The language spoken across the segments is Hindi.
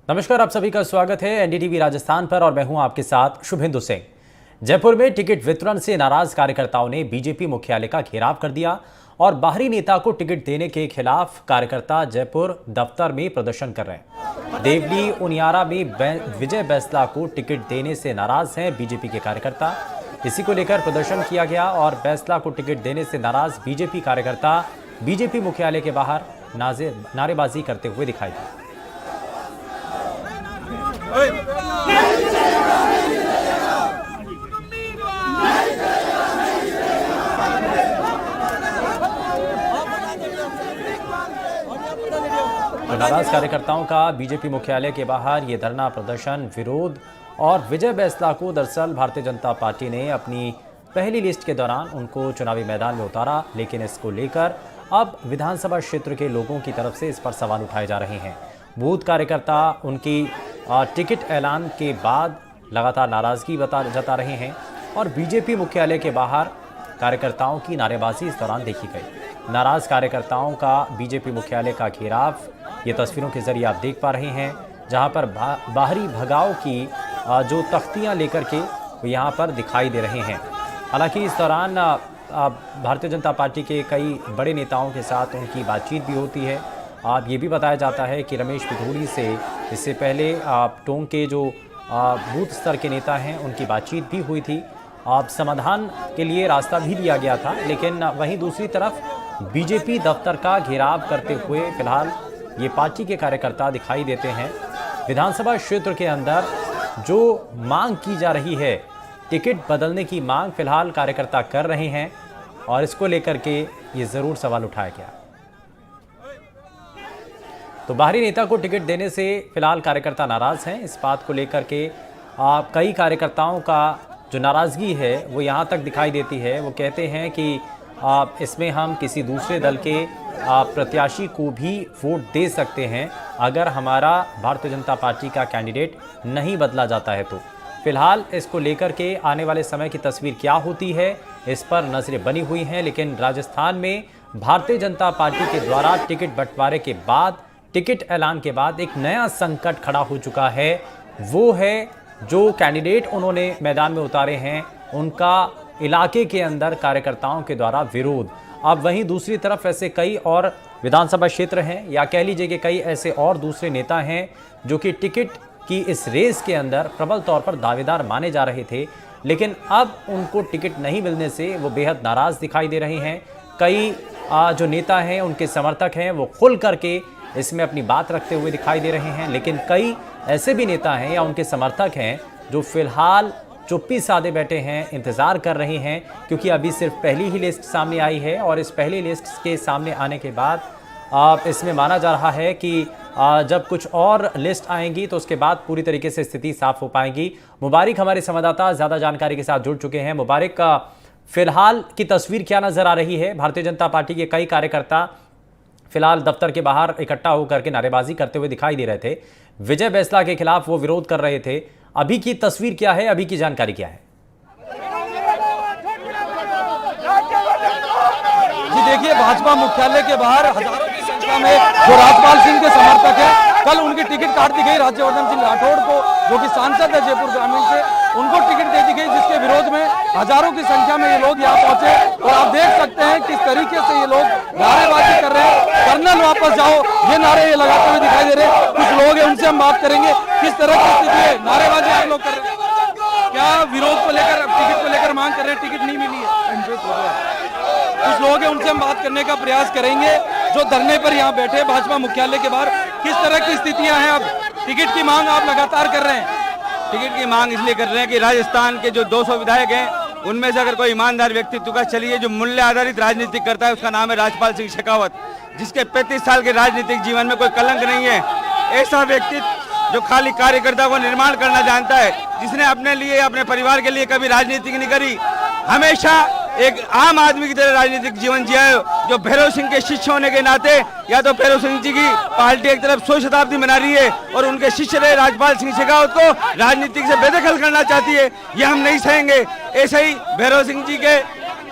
नमस्कार, आप सभी का स्वागत है एनडीटीवी राजस्थान पर और मैं हूं आपके साथ शुभेंदु सिंह। जयपुर में टिकट वितरण से नाराज कार्यकर्ताओं ने बीजेपी मुख्यालय का घेराव कर दिया और बाहरी नेता को टिकट देने के खिलाफ कार्यकर्ता जयपुर दफ्तर में प्रदर्शन कर रहे हैं। देवली उनियारा में विजय बैंसला को टिकट देने से नाराज हैं बीजेपी के कार्यकर्ता। इसी को लेकर प्रदर्शन किया गया और बैंसला को टिकट देने से नाराज बीजेपी कार्यकर्ता बीजेपी मुख्यालय के बाहर नारेबाजी करते हुए दिखाई दिए। नाराज कार्यकर्ताओं का बीजेपी मुख्यालय के बाहर ये धरना प्रदर्शन विरोध और विजय बैंसला को दरअसल भारतीय जनता पार्टी ने अपनी पहली लिस्ट के दौरान उनको चुनावी मैदान में उतारा, लेकिन इसको लेकर अब विधानसभा क्षेत्र के लोगों की तरफ से इस पर सवाल उठाए जा रहे हैं। बूथ कार्यकर्ता उनकी टिकट ऐलान के बाद लगातार नाराजगी जता रहे हैं और बीजेपी मुख्यालय के बाहर कार्यकर्ताओं की नारेबाजी इस दौरान देखी गई। नाराज कार्यकर्ताओं का बीजेपी मुख्यालय का घेराव ये तस्वीरों के जरिए आप देख पा रहे हैं, जहां पर बाहरी भगाव की जो तख्तियां लेकर के वो यहाँ पर दिखाई दे रहे हैं। हालांकि इस दौरान भारतीय जनता पार्टी के कई बड़े नेताओं के साथ उनकी बातचीत भी होती है। ये भी बताया जाता है कि रमेश पिथौड़ी से इससे पहले टोंक के जो बूथ स्तर के नेता हैं उनकी बातचीत भी हुई थी। समाधान के लिए रास्ता भी दिया गया था, लेकिन वहीं दूसरी तरफ बीजेपी दफ्तर का घेराव करते हुए फिलहाल ये पार्टी के कार्यकर्ता दिखाई देते हैं। विधानसभा क्षेत्र के अंदर जो मांग की जा रही है, टिकट बदलने की मांग फिलहाल कार्यकर्ता कर रहे हैं और इसको लेकर के ये ज़रूर सवाल उठाया गया। तो बाहरी नेता को टिकट देने से फिलहाल कार्यकर्ता नाराज हैं। इस बात को लेकर के कई कार्यकर्ताओं का जो नाराज़गी है वो यहाँ तक दिखाई देती है। वो कहते हैं कि इसमें हम किसी दूसरे दल के प्रत्याशी को भी वोट दे सकते हैं अगर हमारा भारतीय जनता पार्टी का कैंडिडेट नहीं बदला जाता है। तो फिलहाल इसको लेकर के आने वाले समय की तस्वीर क्या होती है इस पर नजरें बनी हुई हैं, लेकिन राजस्थान में भारतीय जनता पार्टी के द्वारा टिकट बंटवारे के बाद, टिकट ऐलान के बाद एक नया संकट खड़ा हो चुका है। वो है जो कैंडिडेट उन्होंने मैदान में उतारे हैं उनका इलाके के अंदर कार्यकर्ताओं के द्वारा विरोध। अब वहीं दूसरी तरफ ऐसे कई और विधानसभा क्षेत्र हैं या कह लीजिए कि कई ऐसे और दूसरे नेता हैं जो कि टिकट की इस रेस के अंदर प्रबल तौर पर दावेदार माने जा रहे थे, लेकिन अब उनको टिकट नहीं मिलने से वो बेहद नाराज दिखाई दे रहे हैं। कई जो नेता हैं उनके समर्थक हैं वो खुल करके इसमें अपनी बात रखते हुए दिखाई दे रहे हैं, लेकिन कई ऐसे भी नेता हैं या उनके समर्थक हैं जो फिलहाल चुप्पी साधे बैठे हैं, इंतज़ार कर रहे हैं, क्योंकि अभी सिर्फ पहली ही लिस्ट सामने आई है और इस पहली लिस्ट के सामने आने के बाद इसमें माना जा रहा है कि जब कुछ और लिस्ट आएंगी तो उसके बाद पूरी तरीके से स्थिति साफ हो पाएगी। मुबारिक हमारे संवाददाता ज़्यादा जानकारी के साथ जुड़ चुके हैं। मुबारिक, फिलहाल की तस्वीर क्या नज़र आ रही है? भारतीय जनता पार्टी के कई कार्यकर्ता फिलहाल दफ्तर के बाहर इकट्ठा होकर के नारेबाजी करते हुए दिखाई दे रहे थे। विजय बैंसला के खिलाफ वो विरोध कर रहे थे। अभी की तस्वीर क्या है, अभी की जानकारी क्या है? जी देखिए, भाजपा मुख्यालय के बाहर हजारों की संख्या में जो राजपाल सिंह के समर्थक हैं, कल उनकी टिकट काट दी गई राज्यवर्धन सिंह राठौड़ को, जो कि सांसद है जयपुर ग्रामीण से, उनको टिकट दे दी गई, जिसके विरोध में हजारों की संख्या में ये लोग यहाँ पहुंचे। और आप देख सकते हैं किस तरीके से ये लोग नारेबाजी कर रहे हैं। कर्नल वापस जाओ, ये नारे ये लगाते हुए दिखाई दे रहे हैं। कुछ लोग हैं, उनसे हम बात करेंगे किस तरह की स्थिति है, नारेबाजी आप लोग कर रहे हैं, क्या विरोध को लेकर, टिकट को लेकर मांग कर रहे हैं, टिकट नहीं मिली है। कुछ लोग हैं, उनसे हम बात करने का प्रयास करेंगे जो धरने पर यहाँ बैठे भाजपा मुख्यालय के बाहर। किस तरह की स्थितियां हैं? अब टिकट की मांग आप लगातार कर रहे हैं। टिकट की मांग इसलिए कर रहे हैं कि राजस्थान के जो 200 विधायक हैं उनमें से अगर कोई ईमानदार व्यक्तित्व का, चलिए जो मूल्य आधारित राजनीति करता है, उसका नाम है राजपाल सिंह शेखावत, जिसके 35 साल के राजनीतिक जीवन में कोई कलंक नहीं है। ऐसा व्यक्तित्व जो खाली कार्यकर्ता को निर्माण करना जानता है, जिसने अपने लिए, अपने परिवार के लिए कभी राजनीति नहीं करी, हमेशा एक आम आदमी की तरह राजनीतिक जीवन जिया है। जो भैरव सिंह के शिष्य होने के नाते, या तो भैरव सिंह जी की पार्टी एक तरफ 100 शताब्दी मना रही है और उनके शिष्य रहे राजपाल सिंह शेखावत को राजनीतिक से बेदखल करना चाहती है, ये हम नहीं सहेंगे। ऐसे ही भैरव सिंह जी के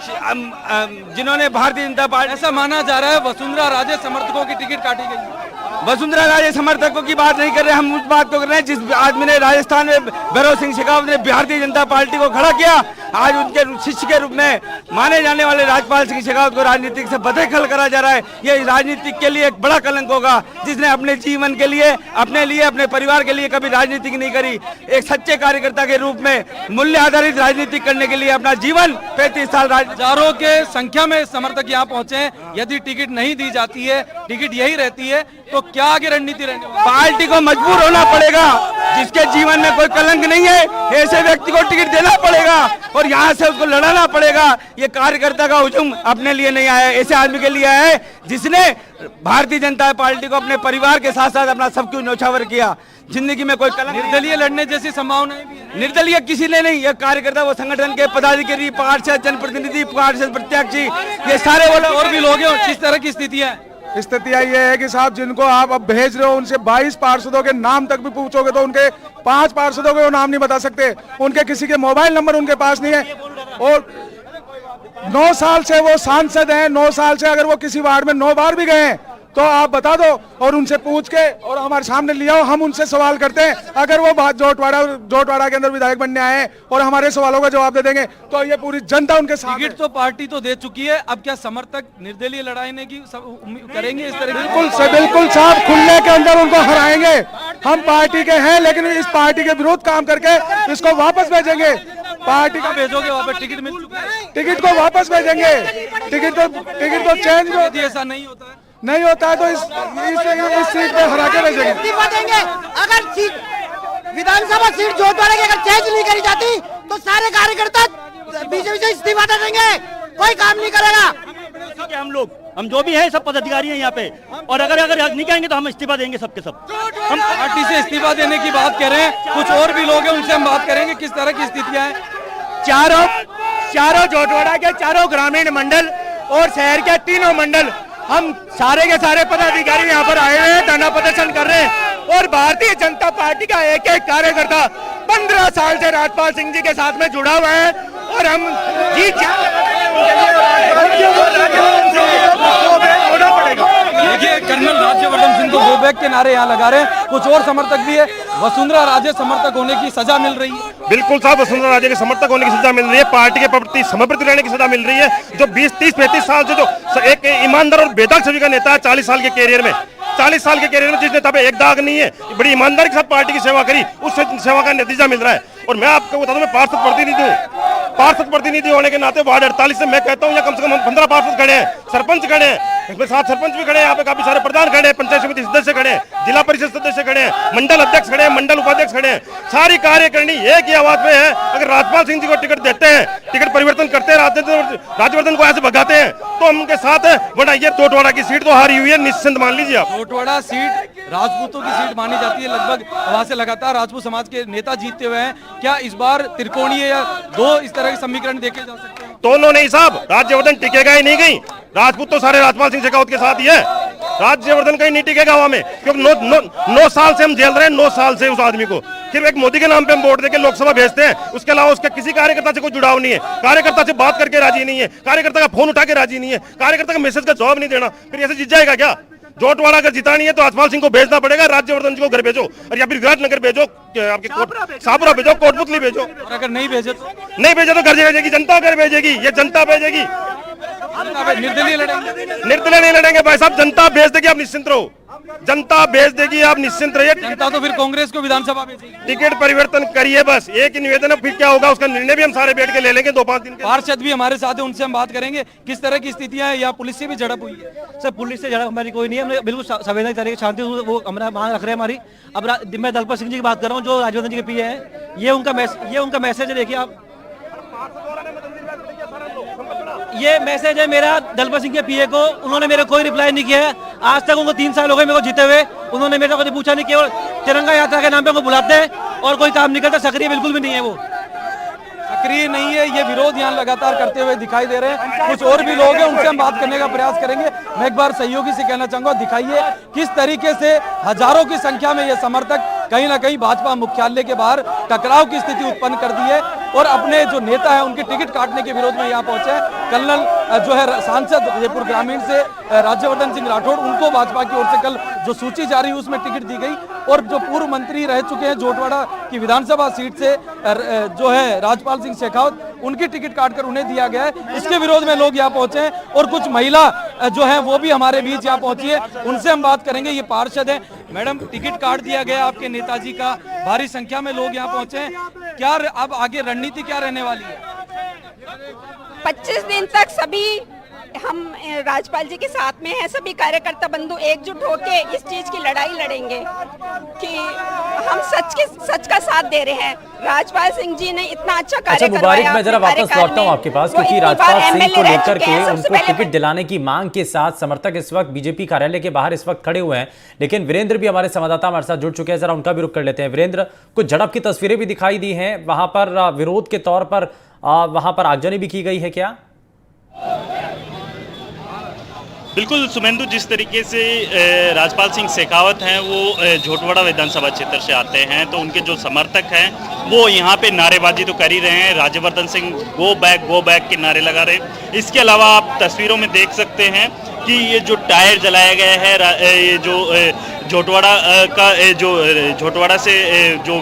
जिन्होंने भारतीय जनता पार्टी, ऐसा माना जा रहा है वसुंधरा राजे समर्थकों की टिकट काटी गई। वसुंधरा राजे समर्थकों की बात नहीं कर रहे, हम उस बात को कर रहे हैं जिस आदमी ने राजस्थान में भैरव सिंह शेखावत ने भारतीय जनता पार्टी को खड़ा किया। आज उनके शिष्य के रूप में माने जाने वाले राजपाल सिंह शेखावत को राजनीतिक से बदखल करा जा रहा है। ये राजनीतिक के लिए एक बड़ा कलंक होगा, जिसने अपने जीवन के लिए, अपने परिवार के लिए कभी राजनीतिक नहीं करी। एक सच्चे कार्यकर्ता के रूप में मूल्य आधारित राजनीति करने के लिए अपना जीवन 35 साल हजारों के संख्या में समर्थक यहाँ पहुंचे हैं। यदि टिकट नहीं दी जाती है, टिकट यही रहती है, तो क्या आगे रणनीति रहने वाली? पार्टी को मजबूर होना पड़ेगा, जिसके जीवन में कोई कलंक नहीं है ऐसे व्यक्ति को टिकट देना पड़ेगा और यहाँ से उसको लड़ाना पड़ेगा। ये कार्यकर्ता का हुजूम अपने लिए नहीं आया, ऐसे आदमी के लिए आया है जिसने भारतीय जनता पार्टी को अपने परिवार के साथ साथ अपना सब कुछ न्यौछावर किया। जिंदगी में कोई कलंक, निर्दलीय लड़ने जैसी संभावनाएं भी है? निर्दलीय किसी ने नहीं, ये कार्यकर्ता वो संगठन के पदाधिकारी, पार्षद, जनप्रतिनिधि, पार्षद, प्रत्याशी, ये सारे वो लोग और भी लोग हैं। किस तरह की स्थितियां है? स्थितियां ये है कि साहब जिनको आप अब भेज रहे हो उनसे 22 पार्षदों के नाम तक भी पूछोगे तो उनके 5 पार्षदों के वो नाम नहीं बता सकते, उनके किसी के मोबाइल नंबर उनके पास नहीं है। और 9 साल से वो सांसद हैं, 9 साल से अगर वो किसी वार्ड में 9 बार भी गए हैं तो आप बता दो और उनसे पूछ के और हमारे सामने लिया हो, हम उनसे सवाल करते हैं। अगर वो बात जोटवाड़ा के अंदर विधायक बनने आए हैं और हमारे सवालों का जवाब दे देंगे तो ये पूरी जनता उनके साथ। टिकट तो पार्टी तो दे चुकी है, अब क्या समर्थक निर्दलीय लड़ाने की करेंगे इस तरह? बिल्कुल साहब, खुलने के अंदर उनको हराएंगे। हम पार्टी के हैं लेकिन इस पार्टी के विरोध काम करके इसको वापस भेजेंगे। पार्टी का भेजोगे वहाँ पे? टिकट मिल चुका है, टिकट को वापस भेजेंगे। टिकट तो चेंज यदि ऐसा नहीं होता है तो इस सीट पे हरा के भेजेंगे। इस्तीफा देंगे। अगर सीट विधानसभा सीट जोटवाड़ा की अगर चेंज नहीं करी जाती तो सारे कार्यकर्ता बीजेपी से इस्तीफा दे देंगे, कोई काम नहीं करेगा। हम जो भी हैं सब पदाधिकारी हैं यहाँ पे, और अगर नहीं कहेंगे तो हम इस्तीफा देंगे सबके सब। हम पार्टी से इस्तीफा देने की बात कर रहे हैं, कुछ और भी लोग हैं उनसे हम बात करेंगे किस तरह की स्थितियां हैं। चारों जोटवाड़ा के चारों ग्रामीण मंडल और शहर के तीनों मंडल, हम सारे के सारे पदाधिकारी यहाँ पर आए हुए हैं, धरना प्रदर्शन कर रहे हैं। और भारतीय जनता पार्टी का एक एक कार्यकर्ता 15 साल से राजपाल सिंह जी के साथ में जुड़ा हुआ है और हम देखिए कर्नल राज्यवर्धन सिंह को गो बैक के नारे यहाँ लगा रहे हैं। कुछ और समर्थक भी है। वसुंधरा राजे समर्थक होने की सजा मिल रही है। बिल्कुल साहब, वसुंधरा राजे के समर्थक होने की सजा मिल रही है, पार्टी के प्रति समर्पित रहने की सजा मिल रही है। जो 20, 30, 35 साल से जो एक ईमानदार और बेदाग छवि का नेता है, 40 साल के कैरियर में जिस नेता पे एक दाग नहीं है, बड़ी ईमानदारी के साथ पार्टी की सेवा करी, उस सेवा का नतीजा मिल रहा है। और मैं आपको बता दूं, मैं पार्षद प्रतिनिधि होने के नाते वार्ड 48 से मैं कहता हूँ यहाँ कम से कम 15 पार्षद खड़े हैं, सरपंच खड़े हैं, इसमें 7 सरपंच भी खड़े हैं, यहाँ पे काफी सारे प्रधान खड़े हैं, पंचायत समिति सदस्य खड़े हैं, जिला परिषद सदस्य खड़े हैं, मंडल अध्यक्ष खड़े हैं, मंडल उपाध्यक्ष खड़े हैं। सारी कार्यकारिणी एक ही आवाज में है, अगर राजपाल सिंह जी को टिकट देते हैं, टिकट परिवर्तन करते हैं, राज्यवर्धन को ऐसे भगाते हैं तो हम उनके साथ है। वरना ये जोटवाड़ा की सीट तो हारी हुई है, निश्चिंत मान लीजिए आप। जोटवाड़ा सीट राजपूतों की सीट मानी जाती है, लगभग वहां से लगातार राजपूत समाज के नेता जीतते हुए हैं। क्या इस बार त्रिकोणीय या 2 इस तरह के समीकरण देखे जा सकते हैं? दोनों नहीं साहब, राज्यवर्धन टिकेगा ही नहीं कहीं। राजपूत तो सारे राजपाल सिंह शेखावत के साथ ही है, राज्यवर्धन कहीं नहीं टिकेगा वहां में, क्योंकि 9 साल से हम झेल रहे हैं, 9 साल से उस आदमी को। सिर्फ एक मोदी के नाम पे हम वोट देके लोकसभा भेजते हैं, उसके अलावा उसका किसी कार्यकर्ता से कोई जुड़ाव नहीं है, कार्यकर्ता से बात करके राजी नहीं है, कार्यकर्ता का फोन उठा के राजी नहीं है, कार्यकर्ता का मैसेज का जवाब नहीं देना, फिर ऐसे जीत जाएगा क्या? जोटवाड़ा अगर जिता नहीं है तो राजपाल सिंह को भेजना पड़ेगा, राज्यवर्धन जी को घर भेजो, और या फिर विराटनगर भेजो, आपके सापुरा भेजो, कोटपुतली भेजो। और अगर नहीं भेजे तो घर भेजेगी जनता, घर भेजेगी, ये जनता भेजेगी। निर्दलीय लड़ेंगे? निर्दलीय नहीं लड़ेंगे भाई साहब, जनता भेज देगी, आप निश्चिंत रहो, जनता भेज देगी, आप निश्चिंत रहिए। जनता तो फिर कांग्रेस को विधानसभा भेजेगी। टिकट परिवर्तन करिए, बस एक ही निवेदन है, फिर क्या होगा उसका निर्णय भी हम सारे बैठ के ले लेंगे 2-5 दिन के। पार्षद भी हमारे साथ है, उनसे हम बात करेंगे किस तरह की स्थितियां हैं। या पुलिस से भी झड़प हुई है? सर पुलिस से झड़प हमारी कोई नहीं है, हमने बिल्कुल संवैधानिक तरीके शांति वो हमारा मांग रख रहे हैं हमारी। अब मैं दलपत सिंह जी की बात कर रहा हूँ जो राज्यवर्धन जी के पीए हैं, ये उनका मैसेज है, देखिए आप, ये मैसेज है मेरा दलपत सिंह के पीए को। उन्होंने मेरे कोई रिप्लाई नहीं किया है आज तक, उनको 3 साल हो गए मेरे को जीते हुए, उन्होंने मेरे को कभी पूछा नहीं, केवल तिरंगा यात्रा के नाम पे उनको बुलाते हैं और कोई काम नहीं करता। सक्रिय बिल्कुल भी नहीं है, वो सक्रिय नहीं है। ये विरोध यहाँ लगातार करते हुए दिखाई दे रहे हैं। कुछ और भी लोग हैं, उनसे हम बात करने का प्रयास करेंगे। मैं एक बार सहयोगी से कहना चाहूंगा, दिखाइए किस तरीके से हजारों की संख्या में ये समर्थक कहीं ना कहीं भाजपा मुख्यालय के बाहर टकराव की स्थिति उत्पन्न कर दी है। और अपने जो नेता है उनके टिकट काटने के विरोध में यहाँ पहुंचे हैं। कर्नल जो है सांसद जयपुर ग्रामीण से राज्यवर्धन सिंह राठौड़, उनको भाजपा की ओर से कल जो सूची जारी हुई उसमें टिकट दी गई और जो पूर्व मंत्री रह चुके हैं जोटवाड़ा की विधानसभा सीट से जो है राजपाल सिंह शेखावत, उनकी टिकट काटकर उन्हें दिया गया है। इसके विरोध में लोग यहाँ पहुंचे हैं और कुछ महिला जो है वो भी हमारे बीच यहाँ पहुंची है, उनसे हम बात करेंगे। ये पार्षद है। मैडम, टिकट काट दिया गया आपके नेताजी का, भारी संख्या में लोग यहाँ पहुंचे हैं, क्या अब आगे रणनीति क्या रहने वाली है? 25 दिन तक सभी हम राजपाल जी के साथ में हैं, सभी कार्यकर्ता बंधु एकजुट होके इस चीज की लड़ाई लड़ेंगे कि हम सच का साथ दे रहे हैं। राजपाल सिंह जी ने इतना अच्छा कार्य करवाया। मुबारक, मैं जरा वापस लौटता हूं आपके पास, क्योंकि राजपाल सिंह को लेकर के उनको टिकट दिलाने की मांग के साथ समर्थक इस वक्त बीजेपी कार्यालय के बाहर इस वक्त खड़े हुए हैं। लेकिन वीरेंद्र भी हमारे संवाददाता हमारे साथ जुड़ चुके हैं, जरा उनका भी रुख कर लेते हैं। वीरेंद्र, कुछ झड़प की तस्वीरें भी दिखाई दी हैं, वहां पर विरोध के तौर पर वहां पर आगजनी भी की गई है क्या? बिल्कुल सुमेंदु, जिस तरीके से राजपाल सिंह शेखावत हैं वो झोटवाड़ा विधानसभा क्षेत्र से आते हैं, तो उनके जो समर्थक हैं वो यहाँ पे नारेबाजी तो कर ही रहे हैं। राज्यवर्धन सिंह गो बैक के नारे लगा रहे हैं। इसके अलावा आप तस्वीरों में देख सकते हैं कि ये जो टायर जलाया गया है, ये जो झोटवाड़ा का जो झोटवाड़ा से जो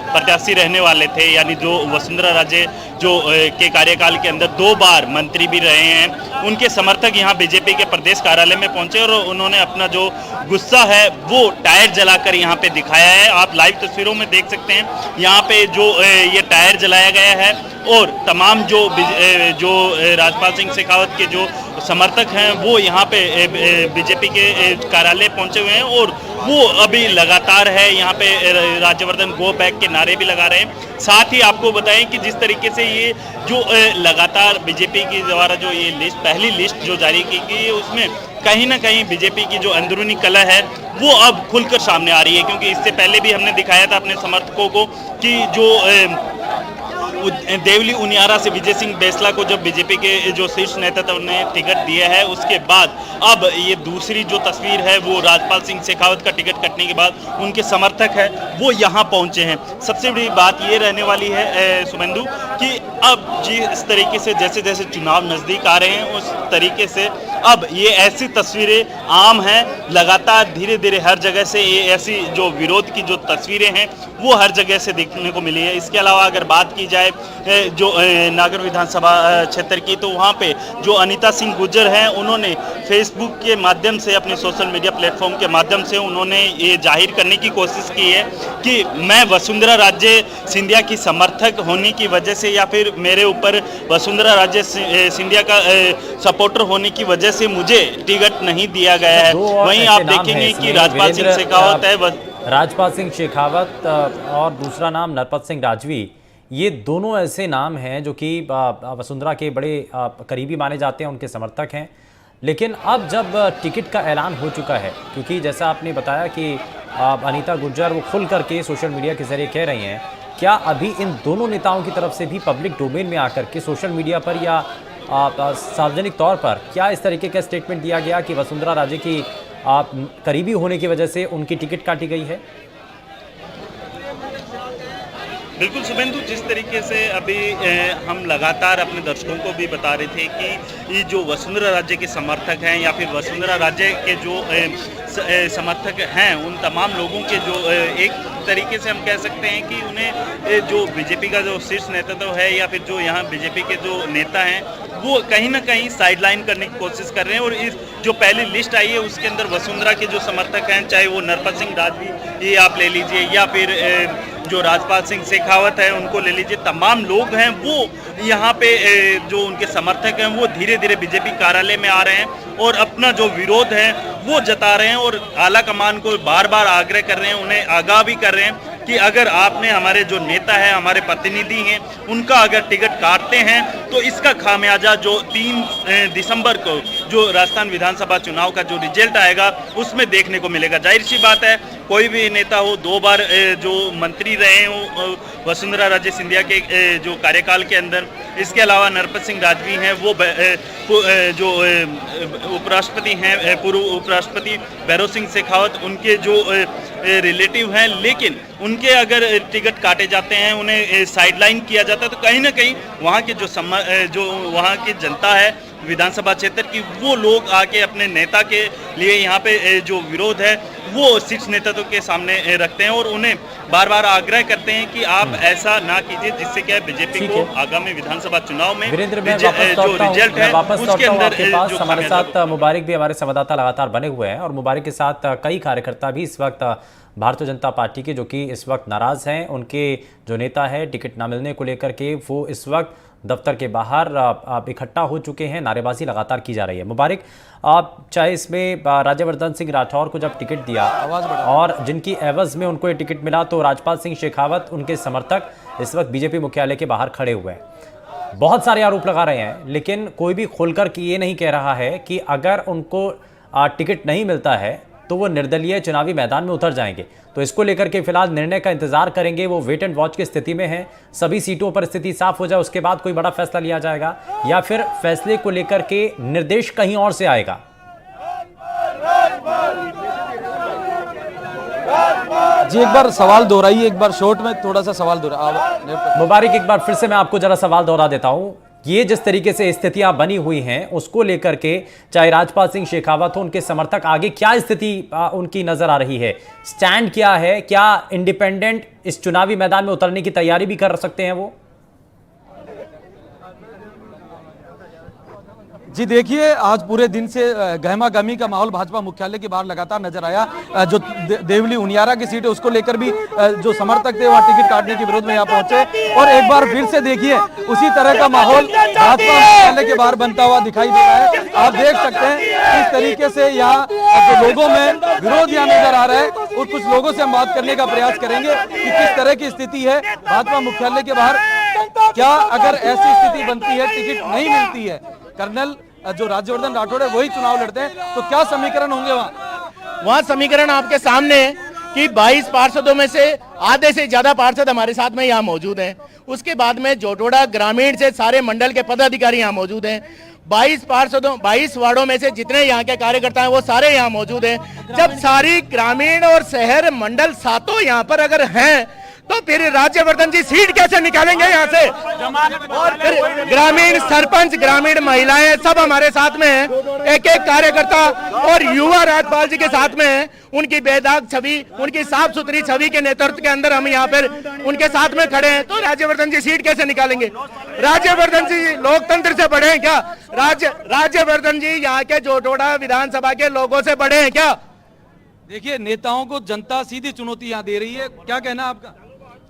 प्रत्याशी रहने वाले थे, यानी जो वसुंधरा राजे जो के कार्यकाल के अंदर 2 बार मंत्री भी रहे हैं, उनके समर्थक यहाँ बीजेपी के प्रदेश कार्यालय में पहुंचे और उन्होंने अपना जो गुस्सा है वो टायर जलाकर यहाँ पे दिखाया है। आप लाइव तस्वीरों में देख सकते हैं यहाँ पे जो ये टायर जलाया गया है और तमाम जो राजपाल सिंह शेखावत के जो समर्थक हैं वो यहाँ पे बीजेपी के कार्यालय पहुंचे हुए हैं और वो अभी लगातार है यहाँ पे राज्यवर्धन गो बैक के नारे भी लगा रहे हैं। साथ ही आपको बताएं कि जिस तरीके से ये जो लगातार बीजेपी के द्वारा जो ये लिस्ट, पहली लिस्ट जो जारी की गई है, उसमें कहीं ना कहीं बीजेपी की जो अंदरूनी कला है वो अब खुलकर सामने आ रही है। क्योंकि इससे पहले भी हमने दिखाया था अपने समर्थकों को कि जो देवली उनियारा से विजय सिंह बेसला को जब बीजेपी के जो शीर्ष नेतृत्व ने टिकट दिया है, उसके बाद अब ये दूसरी जो तस्वीर है वो राजपाल सिंह शेखावत का टिकट कटने के बाद उनके समर्थक है वो यहाँ पहुँचे हैं। सबसे बड़ी बात ये रहने वाली है सुमेंदु कि अब जिस तरीके से जैसे जैसे चुनाव नज़दीक आ रहे हैं उस तरीके से अब ये ऐसी तस्वीरें आम हैं। लगातार धीरे धीरे हर जगह से ये ऐसी जो विरोध की जो तस्वीरें हैं वो हर जगह से देखने को मिली है। इसके अलावा अगर बात की जाए जो नागर विधानसभा क्षेत्र की, तो वहाँ पे जो अनीता सिंह गुर्जर हैं, उन्होंने फेसबुक के माध्यम से, अपने सोशल मीडिया प्लेटफॉर्म के माध्यम से उन्होंने ये जाहिर करने की कोशिश की है कि मैं वसुंधरा राजे सिंधिया की समर्थक होने की वजह से या फिर मेरे ऊपर वसुंधरा राजे सिंधिया का सपोर्टर होने की वजह से मुझे टिकट नहीं दिया गया है। वहीं आप देखेंगे कि राजपाल सिंह शेखावत है, राजपाल सिंह शेखावत और दूसरा नाम नरपत सिंह राजवी, ये दोनों ऐसे नाम हैं जो कि वसुंधरा के बड़े करीबी माने जाते हैं, उनके समर्थक हैं। लेकिन अब जब टिकट का ऐलान हो चुका है, क्योंकि जैसा आपने बताया कि अनीता गुर्जर वो खुल करके सोशल मीडिया के जरिए कह रही हैं, क्या अभी इन दोनों नेताओं की तरफ से भी पब्लिक डोमेन में आकर के सोशल मीडिया पर या सार्वजनिक तौर पर क्या इस तरीके का स्टेटमेंट दिया गया कि वसुंधरा राजे की करीबी होने की वजह से उनकी टिकट काटी गई है? बिल्कुल सुमेंदु, जिस तरीके से अभी हम लगातार अपने दर्शकों को भी बता रहे थे कि ये जो वसुंधरा राजे के समर्थक हैं या फिर वसुंधरा राजे के जो समर्थक हैं, उन तमाम लोगों के जो एक तरीके से हम कह सकते हैं कि उन्हें जो बीजेपी का जो शीर्ष नेतृत्व है या फिर जो यहाँ बीजेपी के जो नेता हैं वो कहीं ना कहीं साइडलाइन करने की कोशिश कर रहे हैं। और इस जो पहली लिस्ट आई है उसके अंदर वसुंधरा के जो समर्थक हैं, चाहे वो नरपत सिंह राजवी ये आप ले लीजिए या फिर जो राजपाल सिंह शेखावत है उनको ले लीजिए, तमाम लोग हैं वो यहाँ पे जो उनके समर्थक हैं वो धीरे धीरे बीजेपी कार्यालय में आ रहे हैं और अपना जो विरोध है वो जता रहे हैं और आला कमान को बार बार आग्रह कर रहे हैं, उन्हें आगाह भी कर रहे हैं कि अगर आपने हमारे जो नेता है, हमारे प्रतिनिधि हैं, उनका अगर टिकट काटते हैं तो इसका खामियाजा जो 3 दिसंबर को जो राजस्थान विधानसभा चुनाव का जो रिजल्ट आएगा उसमें देखने को मिलेगा। जाहिर सी बात है, कोई भी नेता हो, 2 बार जो मंत्री रहे हो वसुंधरा राजे सिंधिया के जो कार्यकाल के अंदर, इसके अलावा नरपत सिंह राजवी हैं, वो जो उपराष्ट्रपति हैं, पूर्व उपराष्ट्रपति भैरव सिंह शेखावत, उनके जो रिलेटिव हैं, लेकिन उनके अगर टिकट काटे जाते हैं, उन्हें साइडलाइन किया जाता है, तो कहीं ना कहीं वहाँ के जो वहाँ की जनता है विधानसभा क्षेत्र की, वो लोग आके अपने नेता के लिए यहाँ पे जो विरोध है वो शीर्ष नेतृत्व के सामने रखते हैं और उन्हें बार बार आग्रह करते हैं कि आप ऐसा ना कीजिए, जिससे क्या बीजेपी को आगामी विधानसभा चुनाव में जो रिजल्ट है उसके अंदर। हमारे साथ मुबारक भी हमारे संवाददाता लगातार बने हुए हैं और मुबारक के साथ कई कार्यकर्ता भी इस वक्त भारतीय जनता पार्टी के, जो कि इस वक्त नाराज हैं, उनके जो नेता है टिकट ना मिलने को लेकर के, वो इस वक्त दफ्तर के बाहर इकट्ठा हो चुके हैं। नारेबाजी लगातार की जा रही है। मुबारक, आप चाहे इसमें राज्यवर्धन सिंह राठौर को जब टिकट दिया और जिनकी एवज में उनको ये टिकट मिला, तो राजपाल सिंह शेखावत, उनके समर्थक इस वक्त बीजेपी मुख्यालय के बाहर खड़े हुए हैं, बहुत सारे आरोप लगा रहे हैं, लेकिन कोई भी खुलकर ये नहीं कह रहा है कि अगर उनको टिकट नहीं मिलता है तो वो निर्दलीय चुनावी मैदान में उतर जाएंगे। तो इसको लेकर के फिलहाल निर्णय का इंतजार करेंगे, वो वेट एंड वॉच की स्थिति में है। सभी सीटों पर स्थिति साफ हो जाए उसके बाद कोई बड़ा फैसला लिया जाएगा, या फिर फैसले को लेकर के निर्देश कहीं और से आएगा। जी एक बार सवाल दोहराइए, एक बार शॉर्ट में थोड़ा सा सवाल दोहरा। मुबारक, एक बार फिर से मैं आपको जरा सवाल दोहरा देता हूं। ये जिस तरीके से स्थितियां बनी हुई हैं उसको लेकर के, चाहे राजपाल सिंह शेखावत हो, उनके समर्थक आगे क्या स्थिति उनकी नजर आ रही है, स्टैंड क्या है, क्या इंडिपेंडेंट इस चुनावी मैदान में उतरने की तैयारी भी कर सकते हैं वो? जी देखिए, आज पूरे दिन से गहमा गहमी का माहौल भाजपा मुख्यालय के बाहर लगातार नजर आया। जो देवली उनियारा की सीट है उसको लेकर भी जो समर्थक थे वहां टिकट काटने के विरोध में यहाँ पहुंचे, और एक बार फिर से देखिए उसी तरह का माहौल भाजपा मुख्यालय के बाहर बनता हुआ दिखाई दे रहा है। आप देख सकते हैं किस तरीके से यहाँ लोगों में विरोध यहाँ नजर आ रहा है, और कुछ लोगों से हम बात करने का प्रयास करेंगे कि किस तरह की स्थिति है भाजपा मुख्यालय के बाहर। क्या अगर ऐसी स्थिति बनती है, टिकट नहीं मिलती है, कर्नल जो राज्यवर्धन राठौड़ है वही चुनाव लड़ते हैं, तो क्या समीकरण होंगे वहाँ? समीकरण आपके सामने है कि 22 पार्षदों में से आधे से ज्यादा पार्षद हमारे साथ में यहाँ मौजूद हैं। उसके बाद में जोटोड़ा ग्रामीण से सारे मंडल के पदाधिकारी यहाँ मौजूद हैं। 22 वार्डों में से जितने यहाँ के कार्यकर्ता हैं वो सारे यहाँ मौजूद हैं। जब सारी ग्रामीण और शहर मंडल सातों यहाँ पर अगर हैं, तो फिर राज्यवर्धन जी सीट कैसे निकालेंगे यहाँ से? और फिर ग्रामीण सरपंच, ग्रामीण महिलाएं सब हमारे साथ में हैं। एक एक कार्यकर्ता और युवा राजपाल जी के साथ में हैं। उनकी बेदाग छवि, उनकी साफ सुथरी छवि के नेतृत्व के अंदर हम यहाँ पर उनके साथ में खड़े हैं। तो राज्यवर्धन जी सीट कैसे निकालेंगे? राज्यवर्धन जी लोकतंत्र से बड़े हैं क्या? राज्यवर्धन जी यहाँ के जोटोड़ा विधानसभा के लोगों से बड़े हैं क्या? देखिए, नेताओं को जनता सीधी चुनौती यहाँ दे रही है, क्या कहना है आपका?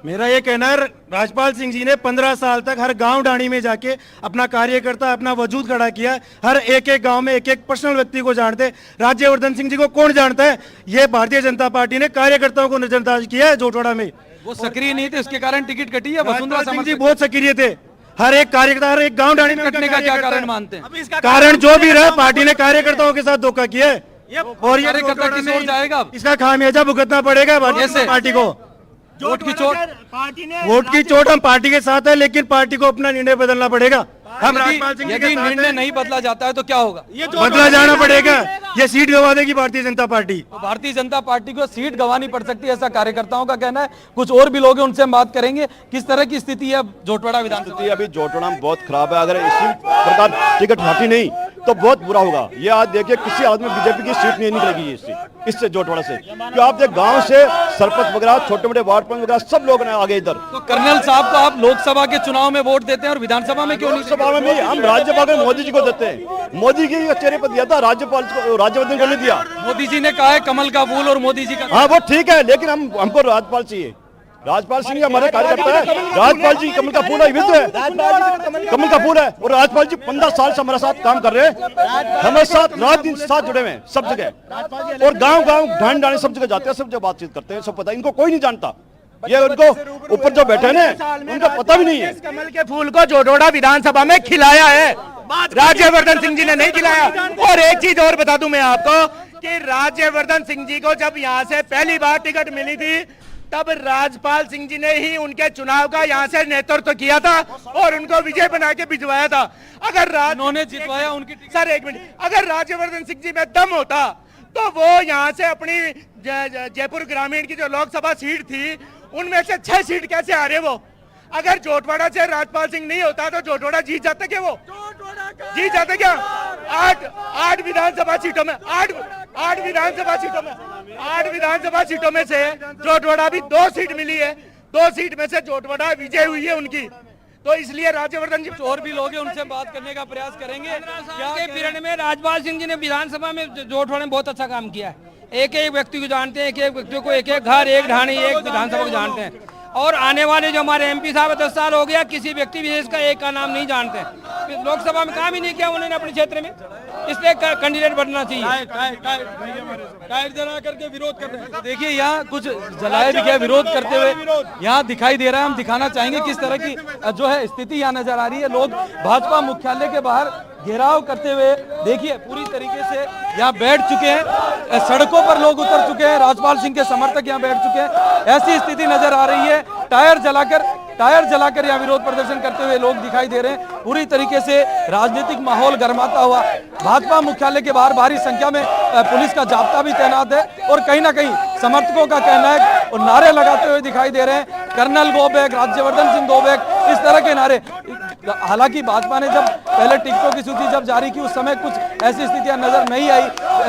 मेरा ये कहना है, राजपाल सिंह जी ने 15 साल तक हर गांव डाणी में जाके अपना कार्यकर्ता, अपना वजूद खड़ा किया। हर एक एक गांव में एक एक पर्सनल व्यक्ति को जानते। राज्यवर्धन सिंह जी को कौन जानता है? ये भारतीय जनता पार्टी ने कार्यकर्ताओं को नजरअंदाज किया है। जोटोड़ा में वो सक्रिय नहीं थे, उसके कारण टिकट कटी है। वसुंधरा सिंह जी बहुत सक्रिय थे। हर एक कार्यकर्ता, हर एक गाँव डाणी में कटने का क्या कारण मानते हैं? कारण जो भी रहा, पार्टी ने कार्यकर्ताओं के साथ धोखा किया है, और ये कार्यकर्ता किस ओर जाएगा? इसका खामियाजा भुगतना पड़ेगा भारतीय पार्टी को। वोट की चोट, वोट की चोट हम पार्टी के साथ है, लेकिन पार्टी को अपना निर्णय बदलना पड़ेगा। हम यदि निर्णय नहीं बदला जाता है तो क्या होगा? बदला जाना पड़ेगा। ये सीट गवा देगी भारतीय जनता पार्टी। तो भारतीय जनता पार्टी को सीट गंवानी पड़ सकती है, ऐसा कार्यकर्ताओं का कहना है। कुछ और भी लोग हैं, उनसे हम बात करेंगे। किस तरह की स्थिति है जोटवाड़ा विधानसभा? अभी जोटवाड़ा में बहुत खराब है। अगर इसी प्रकार टिकट हटी नहीं तो बहुत बुरा होगा। ये आज देखिए, किसी आदमी बीजेपी की सीट नहीं निकलेगी इससे जोटवाड़ा से, क्योंकि आप देख गांव से सरपंच वगैरह, छोटे बड़े वार्ड प्रमुख वगैरह सब लोग आगे इधर। तो कर्नल साहब को आप लोकसभा के चुनाव में वोट देते हैं और विधानसभा में क्यों नहीं? लोकसभा में भी हम राज्यपाल को मोदी जी को देते हैं। मोदी के चेहरे पर दिया था, राज्यवर्धन को नहीं दिया। मोदी जी ने कहा है कमल का फूल और मोदी जी का। हाँ वो ठीक है, लेकिन हमको राज्यपाल चाहिए। राजपाल सिंह हमारे कार्यकर्ता है। राजपाल जी कमल का फूल है, कमल का फूल है, और राजपाल जी 15 साल से हमारे साथ काम कर रहे हैं। हमारे साथ रात दिन साथ जुड़े हुए हैं सब जगह, और गांव ढांड डाणी सब जगह जाते हैं, सब जगह बातचीत करते हैं। सब पता है, इनको कोई नहीं जानता। ये उनको ऊपर जो बैठे हैं उनको पता भी नहीं है। कमल के फूल को जोटोड़ा विधानसभा में खिलाया है। राज्यवर्धन सिंह जी ने नहीं खिलाया। और एक चीज और बता दूं मैं आपको कि राज्यवर्धन सिंह जी को जब यहाँ से पहली बार टिकट मिली थी तब राजपाल सिंह जी ने ही उनके चुनाव का यहाँ से नेतृत्व किया था और उनको विजय बना के भिजवाया था। अगर उन्होंने जितवाया उनकी। सर एक मिनट, अगर राज्यवर्धन सिंह जी में दम होता तो वो यहाँ से अपनी जयपुर ग्रामीण की जो लोकसभा सीट थी उनमें से 6 सीट कैसे हारे वो? अगर जोटवाड़ा से राजपाल सिंह नहीं होता तो जोटवाड़ा जीत जाते क्या? वो जीत जाते क्या? 8 विधानसभा सीटों में 8 विधानसभा सीटों में से जोटवाड़ा भी 2 सीट मिली है। 2 सीट में से जोटवाड़ा विजय हुई है उनकी। तो इसलिए राज्यवर्धन जी और भी लोग हैं, उनसे बात करने का प्रयास करेंगे। क्या के पीरियड में राजपाल सिंह जी ने विधानसभा में जोटवाड़ा में बहुत अच्छा काम किया है। एक एक व्यक्ति को जानते हैं, एक एक व्यक्ति को एक एक घर, एक ढाणी, एक विधानसभा को जानते हैं। और आने वाले जो हमारे एमपी साहब 10 साल हो गया, किसी व्यक्ति विशेष का एक का नाम नहीं जानते। लोकसभा में काम ही नहीं किया उन्होंने अपने क्षेत्र में, इसलिए कैंडिडेट बनना चाहिए। टायर जला करके विरोध कर रहे हैं। तो देखिए यहाँ कुछ जलाया भी गया विरोध करते हुए यहाँ दिखाई दे रहा है। हम दिखाना चाहेंगे किस तरह की जो है स्थिति यहाँ नजर आ रही है। लोग भाजपा मुख्यालय के बाहर घेराव करते हुए देखिए पूरी तरीके से यहाँ बैठ चुके हैं। सड़कों पर लोग उतर चुके हैं, राजपाल सिंह के समर्थक यहाँ बैठ चुके हैं। ऐसी स्थिति नजर आ रही है। टायर जलाकर यहाँ विरोध प्रदर्शन करते हुए लोग दिखाई दे रहे हैं। पूरी तरीके से राजनीतिक माहौल गर्माता हुआ भाजपा मुख्यालय के बाहर भारी संख्या में पुलिस का जाब्ता भी तैनात है और कहीं ना कहीं समर्थकों का कहना है और नारे लगाते हुए दिखाई दे रहे हैं, colonel go back, Rajyavardhan Singh go back, इस तरह के नारे। हालांकि भाजपा ने जब पहले टिकटों की सूची जब जारी की उस समय कुछ ऐसी स्थितियां नजर नहीं आई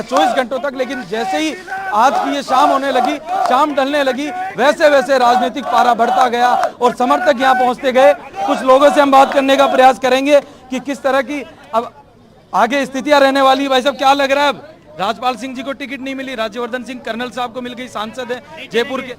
24 घंटों तक, लेकिन जैसे ही आज की ये शाम होने लगी, शाम ढलने लगी, वैसे वैसे राजनीतिक पारा बढ़ता गया और समर्थक यहाँ पहुंचते गए। कुछ लोगों से हम बात करने का प्रयास करेंगे कि किस तरह की अब आगे स्थितियां रहने वाली। भाई साहब क्या लग रहा है? अब राजपाल सिंह जी को टिकट नहीं मिली, राज्यवर्धन सिंह कर्नल साहब को मिल गई, सांसद है जयपुर के।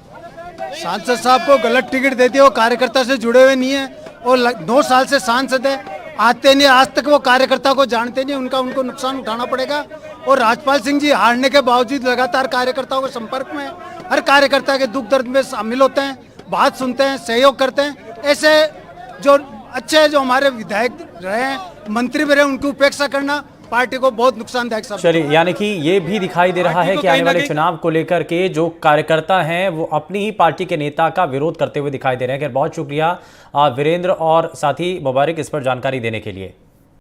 सांसद साहब को गलत टिकट देती है, वो कार्यकर्ता से जुड़े हुए नहीं है और 9 साल से सांसद है, आते नहीं, आज तक वो कार्यकर्ता को जानते नहीं, उनको नुकसान उठाना पड़ेगा। और राजपाल सिंह जी हारने के बावजूद लगातार कार्यकर्ताओं के संपर्क में, हर कार्यकर्ता के दुख दर्द में शामिल होते हैं, बात सुनते हैं, सहयोग करते हैं। ऐसे जो अच्छे जो हमारे विधायक रहे हैं, मंत्री भी रहे, उनकी उपेक्षा करना पार्टी को बहुत नुकसानदायक साबित। चलिए, यानी कि ये भी दिखाई दे रहा है कि आने वाले चुनाव को लेकर के जो कार्यकर्ता हैं वो अपनी ही पार्टी के नेता का विरोध करते हुए दिखाई दे रहे हैं। बहुत शुक्रिया वीरेंद्र और साथी मुबारक इस पर जानकारी देने के लिए।